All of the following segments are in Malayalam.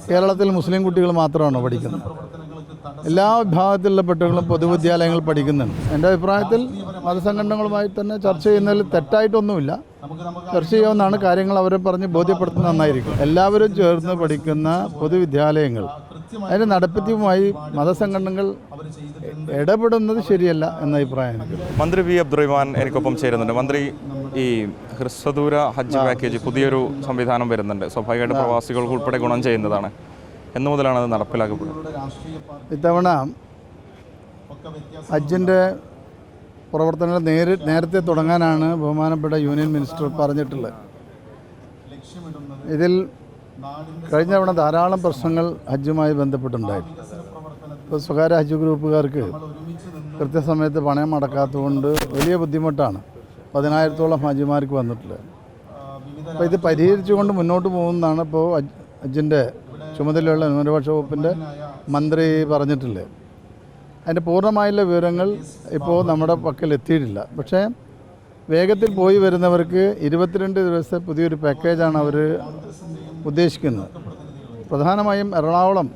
കേരളത്തിൽ മുസ്ലിം കുട്ടികൾ മാത്രമാണോ പഠിക്കുന്നത്? എല്ലാ വിഭാഗത്തിലുള്ള കുട്ടികളും പൊതുവിദ്യാലയങ്ങൾ പഠിക്കുന്നുണ്ട്. എൻ്റെ അഭിപ്രായത്തിൽ മതസംഘടനകളുമായി തന്നെ ചർച്ച ചെയ്യുന്നതിൽ തെറ്റായിട്ടൊന്നുമില്ല. ചർച്ച ചെയ്യാവുന്നതാണ്. കാര്യങ്ങൾ അവരെ പറഞ്ഞ് ബോധ്യപ്പെടുത്തുന്നത് നന്നായിരിക്കും. എല്ലാവരും ചേർന്ന് പഠിക്കുന്ന പൊതുവിദ്യാലയങ്ങൾ അതിൻ്റെ നടത്തിപ്പുമായി മതസംഘടനകൾ ഇടപെടുന്നത് ശരിയല്ല എന്ന അഭിപ്രായം. മന്ത്രി വി അബ്ദുറഹ്മാൻ എനിക്കൊപ്പം ചേരുന്നുണ്ട്. മന്ത്രി, ഈ ഹ്രസ്വദൂര ഹജ്ജ് പാക്കേജ് പുതിയൊരു സംവിധാനം വരുന്നുണ്ട്. സ്വാഭാവികമായിട്ട് പ്രവാസികൾക്ക് ഉൾപ്പെടെ ഗുണം ചെയ്യുന്നതാണ്. എന്നു മുതലാണ് അത് നടപ്പിലാക്കപ്പെടുന്നത്? ഇത്തവണ ഹജ്ജിൻ്റെ പ്രവർത്തനങ്ങൾ നേരത്തെ തുടങ്ങാനാണ് ബഹുമാനപ്പെട്ട യൂണിയൻ മിനിസ്റ്റർ പറഞ്ഞിട്ടുള്ളത്. ഇതിൽ കഴിഞ്ഞ തവണ ധാരാളം പ്രശ്നങ്ങൾ ഹജ്ജുമായി ബന്ധപ്പെട്ടുണ്ടായിരുന്നു. ഇപ്പോൾ സ്വകാര്യ ഹജ്ജ് ഗ്രൂപ്പുകാർക്ക് കൃത്യസമയത്ത് പണയം അടക്കാത്തതുകൊണ്ട് വലിയ ബുദ്ധിമുട്ടാണ് 10,000-ഓളം ഹാജിമാർക്ക് വന്നിട്ടുള്ളത്. അപ്പോൾ ഇത് പരിഹരിച്ചുകൊണ്ട് മുന്നോട്ട് പോകുന്നതാണ് ഇപ്പോൾ ഹജ്ജിൻ്റെ ചുമതലയുള്ള ന്യൂനപക്ഷ വകുപ്പിൻ്റെ മന്ത്രി പറഞ്ഞിട്ടുള്ളത്. അതിൻ്റെ പൂർണ്ണമായുള്ള വിവരങ്ങൾ ഇപ്പോൾ നമ്മുടെ പക്കൽ എത്തിയിട്ടില്ല. പക്ഷേ വേഗത്തിൽ പോയി വരുന്നവർക്ക് 22 ദിവസത്തെ പുതിയൊരു പാക്കേജാണ് അവർ ഉദ്ദേശിക്കുന്നത്. പ്രധാനമായും എറണാകുളം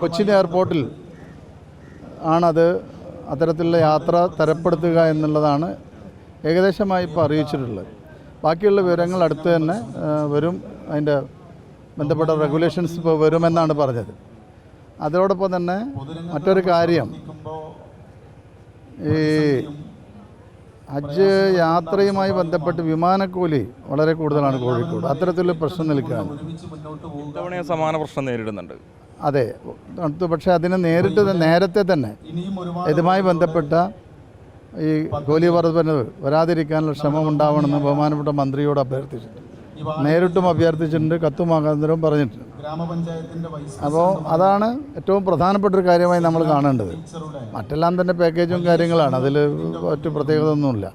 കൊച്ചിൻ എയർപോർട്ടിൽ ആണത് അത്തരത്തിലുള്ള യാത്ര തരപ്പെടുത്തുക എന്നുള്ളതാണ് ഏകദേശമായി ഇപ്പോൾ അറിയിച്ചിട്ടുള്ളത്. ബാക്കിയുള്ള വിവരങ്ങൾ അടുത്ത് തന്നെ വരും. അതിൻ്റെ ബന്ധപ്പെട്ട റെഗുലേഷൻസ് ഇപ്പോൾ വരുമെന്നാണ് പറഞ്ഞത്. അതോടൊപ്പം തന്നെ മറ്റൊരു കാര്യം, ഈ ഹജ്ജ് യാത്രയുമായി ബന്ധപ്പെട്ട് വിമാനക്കൂലി വളരെ കൂടുതലാണ് കോഴിക്കോട്. അത്തരത്തിലുള്ള പ്രശ്നം നിൽക്കുകയാണ്. ഇത്തവണ സമാന പ്രശ്നം നേരിടുന്നുണ്ട്. അതെ, പക്ഷേ അതിന് നേരത്തെ തന്നെ ഇതുമായി ബന്ധപ്പെട്ട ഈ കൂലി വർധനവ് വരാതിരിക്കാനുള്ള ശ്രമം ഉണ്ടാവണമെന്ന് ബഹുമാനപ്പെട്ട മന്ത്രിയോട് അഭ്യർത്ഥിച്ചിട്ടുണ്ട്. നേരിട്ടും അഭ്യർത്ഥിച്ചിട്ടുണ്ട്, കത്തുമാകാന്തരവും പറഞ്ഞിട്ടുണ്ട്. അപ്പോൾ അതാണ് ഏറ്റവും പ്രധാനപ്പെട്ടൊരു കാര്യമായി നമ്മൾ കാണേണ്ടത്. മറ്റെല്ലാം തന്നെ പാക്കേജും കാര്യങ്ങളാണ്, അതിൽ മറ്റു പ്രത്യേകത ഒന്നുമില്ല.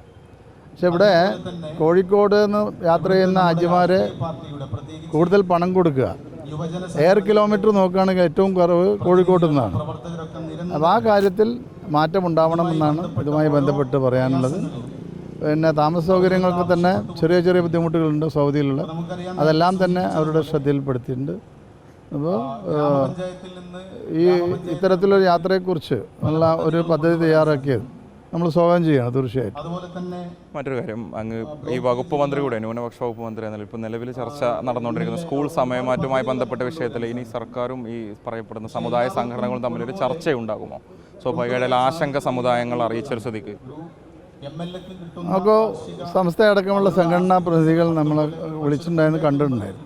പക്ഷെ ഇവിടെ കോഴിക്കോട് നിന്ന് യാത്ര ചെയ്യുന്ന ഹാജിമാരെ കൂടുതൽ പണം കൊടുക്കുക, എയർ കിലോമീറ്റർ നോക്കുകയാണെങ്കിൽ ഏറ്റവും കുറവ് കോഴിക്കോട്ട് നിന്നാണ്. അപ്പോൾ ആ കാര്യത്തിൽ മാറ്റമുണ്ടാവണമെന്നാണ് ഇതുമായി ബന്ധപ്പെട്ട് പറയാനുള്ളത്. പിന്നെ താമസ സൗകര്യങ്ങൾക്ക് തന്നെ ചെറിയ ബുദ്ധിമുട്ടുകളുണ്ട് സൗദിയിലുള്ള, അതെല്ലാം തന്നെ അവരുടെ ശ്രദ്ധയിൽപ്പെടുത്തിയിട്ടുണ്ട്. അപ്പോൾ ഈ ഇത്തരത്തിലൊരു യാത്രയെക്കുറിച്ച് ഉള്ള ഒരു പദ്ധതി തയ്യാറാക്കിയത് നമ്മൾ സ്വാഗതം ചെയ്യണം തീർച്ചയായിട്ടും. മറ്റൊരു കാര്യം, അങ്ങ് ഈ വകുപ്പ് മന്ത്രി കൂടെ, ന്യൂനപക്ഷ വകുപ്പ് മന്ത്രി എന്നാൽ ഇപ്പോൾ നിലവിൽ ചർച്ച നടന്നുകൊണ്ടിരിക്കുന്ന സ്കൂൾ സമയമാറ്റവുമായി ബന്ധപ്പെട്ട വിഷയത്തിൽ ഇനി സർക്കാരും ഈ പറയപ്പെടുന്ന സമുദായ സംഘടനകളും തമ്മിലൊരു ചർച്ചയുണ്ടാകുമോ? സ്വാഭാവികമായിട്ടുള്ള ആശങ്ക സമുദായങ്ങൾ അറിയിച്ചൊരു സ്ഥിതിക്ക് അപ്പോൾ സംസ്ഥയടക്കമുള്ള സംഘടനാ പ്രതിനിധികൾ നമ്മളെ വിളിച്ചിട്ടുണ്ടായിരുന്നു, കണ്ടിട്ടുണ്ടായിരുന്നു.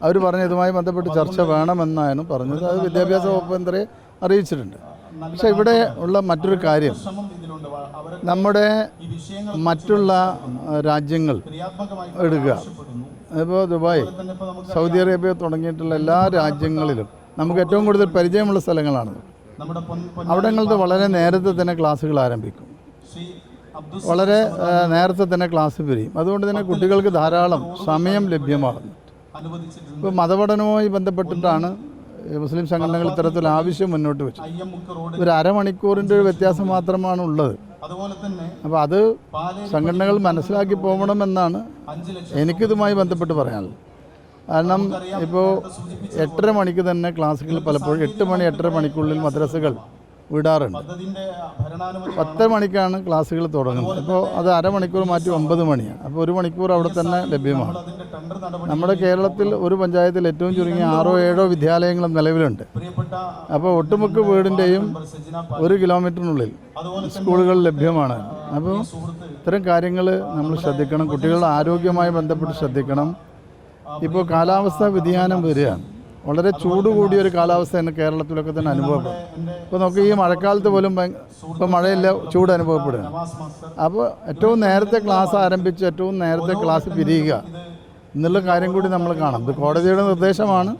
അവർ പറഞ്ഞ ഇതുമായി ബന്ധപ്പെട്ട് ചർച്ച വേണമെന്നാണ് പറഞ്ഞത്. അത് വിദ്യാഭ്യാസ വകുപ്പ് മന്ത്രിയെ അറിയിച്ചിട്ടുണ്ട്. പക്ഷേ ഇവിടെ ഉള്ള മറ്റൊരു കാര്യം, നമ്മുടെ മറ്റുള്ള രാജ്യങ്ങൾ എടുക്കുക, ഇപ്പോൾ ദുബായ്, സൗദി അറേബ്യ തുടങ്ങിയിട്ടുള്ള എല്ലാ രാജ്യങ്ങളിലും നമുക്ക് ഏറ്റവും കൂടുതൽ പരിചയമുള്ള സ്ഥലങ്ങളാണ്. അവിടങ്ങളിൽ വളരെ നേരത്തെ തന്നെ ക്ലാസ്സുകൾ ആരംഭിക്കും, വളരെ നേരത്തെ തന്നെ ക്ലാസ് പിരിയും. അതുകൊണ്ട് തന്നെ കുട്ടികൾക്ക് ധാരാളം സമയം ലഭ്യമാകുന്നു. ഇപ്പോൾ മതപഠനവുമായി ബന്ധപ്പെട്ടിട്ടാണ് മുസ്ലിം സംഘടനകൾ ഇത്തരത്തിൽ ആവശ്യം മുന്നോട്ട് വെച്ചു. ഒരു അരമണിക്കൂറിൻ്റെ ഒരു വ്യത്യാസം മാത്രമാണ് ഉള്ളത്. അപ്പോൾ അത് സംഘടനകൾ മനസ്സിലാക്കി പോകണമെന്നാണ് എനിക്കിതുമായി ബന്ധപ്പെട്ട് പറയാനുള്ളത്. കാരണം ഇപ്പോൾ 8:30 മണിക്ക് തന്നെ ക്ലാസ്സുകൾ പലപ്പോഴും 8 മണിക്കുള്ളിൽ മദ്രസകൾ വിടാറുണ്ട്. 10 മണിക്കാണ് ക്ലാസ്സുകൾ തുടങ്ങുന്നത്. അപ്പോൾ അത് അരമണിക്കൂർ മാറ്റി 9 മണിയാണ്. അപ്പോൾ 1 മണിക്കൂർ അവിടെ തന്നെ ലഭ്യമാണ്. നമ്മുടെ കേരളത്തിൽ ഒരു പഞ്ചായത്തിൽ ഏറ്റവും ചുരുങ്ങിയ 6-7 വിദ്യാലയങ്ങളും നിലവിലുണ്ട്. അപ്പോൾ ഒട്ടുമുക്ക വീടിൻ്റെയും 1 കിലോമീറ്ററിനുള്ളിൽ സ്കൂളുകൾ ലഭ്യമാണ്. അപ്പോൾ ഇത്തരം കാര്യങ്ങൾ നമ്മൾ ശ്രദ്ധിക്കണം. കുട്ടികളുടെ ആരോഗ്യവുമായി ബന്ധപ്പെട്ട് ശ്രദ്ധിക്കണം. ഇപ്പോൾ കാലാവസ്ഥാ വ്യതിയാനം വരികയാണ്. വളരെ ചൂട് കൂടിയൊരു കാലാവസ്ഥ തന്നെ കേരളത്തിലൊക്കെ തന്നെ അനുഭവപ്പെടും. ഇപ്പോൾ നമുക്ക് ഈ മഴക്കാലത്ത് പോലും ഇപ്പോൾ മഴയില്ല, ചൂട് അനുഭവപ്പെടുകയാണ്. അപ്പോൾ ഏറ്റവും നേരത്തെ ക്ലാസ് ആരംഭിച്ച് ഏറ്റവും നേരത്തെ ക്ലാസ് പിരിയുക എന്നുള്ള കാര്യം കൂടി നമ്മൾ കാണാം. ഇത് കോടതിയുടെ നിർദ്ദേശമാണ്,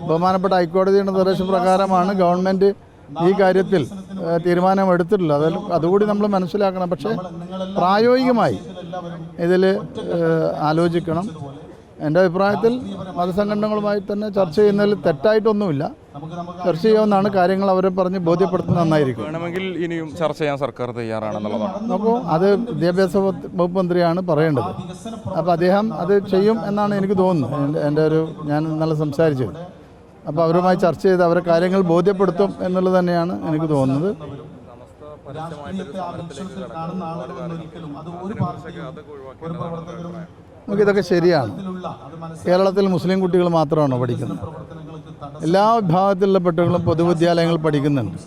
ബഹുമാനപ്പെട്ട ഹൈക്കോടതിയുടെ നിർദ്ദേശപ്രകാരമാണ് ഗവൺമെൻറ് ഈ കാര്യത്തിൽ തീരുമാനമെടുത്തിട്ടുള്ളത്. അതുകൂടി നമ്മൾ മനസ്സിലാക്കണം. പക്ഷേ പ്രായോഗികമായി ഇതിൽ ആലോചിക്കണം. എൻ്റെ അഭിപ്രായത്തിൽ മതസംഘടനകളുമായി തന്നെ ചർച്ച ചെയ്യുന്നതിൽ തെറ്റായിട്ടൊന്നുമില്ല. ചർച്ച ചെയ്യാവുന്നതാണ്. കാര്യങ്ങൾ അവരെ പറഞ്ഞ് ബോധ്യപ്പെടുത്തുന്നത് നന്നായിരിക്കും. വേണമെങ്കിൽ ഇനിയും ചർച്ച ചെയ്യാൻ സർക്കാർ തയ്യാറാണെന്നുള്ളതാണ്. നോക്കൂ, അത് വിദ്യാഭ്യാസ വകുപ്പ് മന്ത്രിയാണ് പറയേണ്ടത്. അപ്പോൾ അദ്ദേഹം അത് ചെയ്യും എന്നാണ് എനിക്ക് തോന്നുന്നത്. എൻ്റെ ഞാൻ ഇന്നലെ സംസാരിച്ചത്. അപ്പോൾ അവരുമായി ചർച്ച ചെയ്ത് അവരെ കാര്യങ്ങൾ ബോധ്യപ്പെടുത്തും എന്നുള്ളത് തന്നെയാണ് എനിക്ക് തോന്നുന്നത്. നമുക്കിതൊക്കെ ശരിയാണ്. കേരളത്തിൽ മുസ്ലിം കുട്ടികൾ മാത്രമാണോ പഠിക്കുന്നത്? എല്ലാ വിഭാഗത്തിലുള്ള കുട്ടികളും പൊതുവിദ്യാലയങ്ങളിൽ പഠിക്കുന്നുണ്ട്.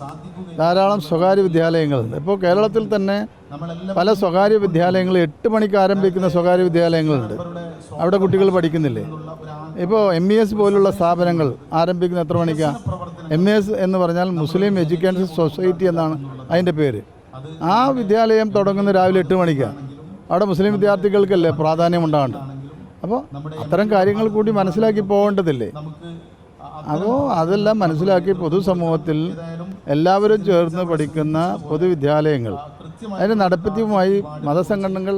ധാരാളം സ്വകാര്യ വിദ്യാലയങ്ങളുണ്ട്. ഇപ്പോൾ കേരളത്തിൽ തന്നെ പല സ്വകാര്യ വിദ്യാലയങ്ങൾ 8 മണിക്ക് ആരംഭിക്കുന്ന സ്വകാര്യ വിദ്യാലയങ്ങളുണ്ട്. അവിടെ കുട്ടികൾ പഠിക്കുന്നില്ലേ? ഇപ്പോൾ MES പോലുള്ള സ്ഥാപനങ്ങൾ ആരംഭിക്കുന്ന എത്ര മണിക്കാണ്? MES എന്ന് പറഞ്ഞാൽ മുസ്ലിം എഡ്യൂക്കേഷൻ സൊസൈറ്റി എന്നാണ് അതിൻ്റെ പേര്. ആ വിദ്യാലയം തുടങ്ങുന്ന രാവിലെ 8 മണിക്കാണ്. അവിടെ മുസ്ലിം വിദ്യാർത്ഥികൾക്കല്ലേ പ്രാധാന്യം ഉണ്ടാകേണ്ടത്. അപ്പോൾ അത്തരം കാര്യങ്ങൾ കൂടി മനസ്സിലാക്കി പോകേണ്ടതില്ലേ? അപ്പോൾ അതെല്ലാം മനസ്സിലാക്കി പൊതുസമൂഹത്തിൽ എല്ലാവരും ചേർന്ന് പഠിക്കുന്ന പൊതുവിദ്യാലയങ്ങൾ അതിന് നടത്തിപ്പുമായി മതസംഘടനകൾ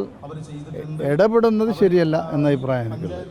ഇടപെടുന്നത് ശരിയല്ല എന്ന അഭിപ്രായം എനിക്കുള്ളത്.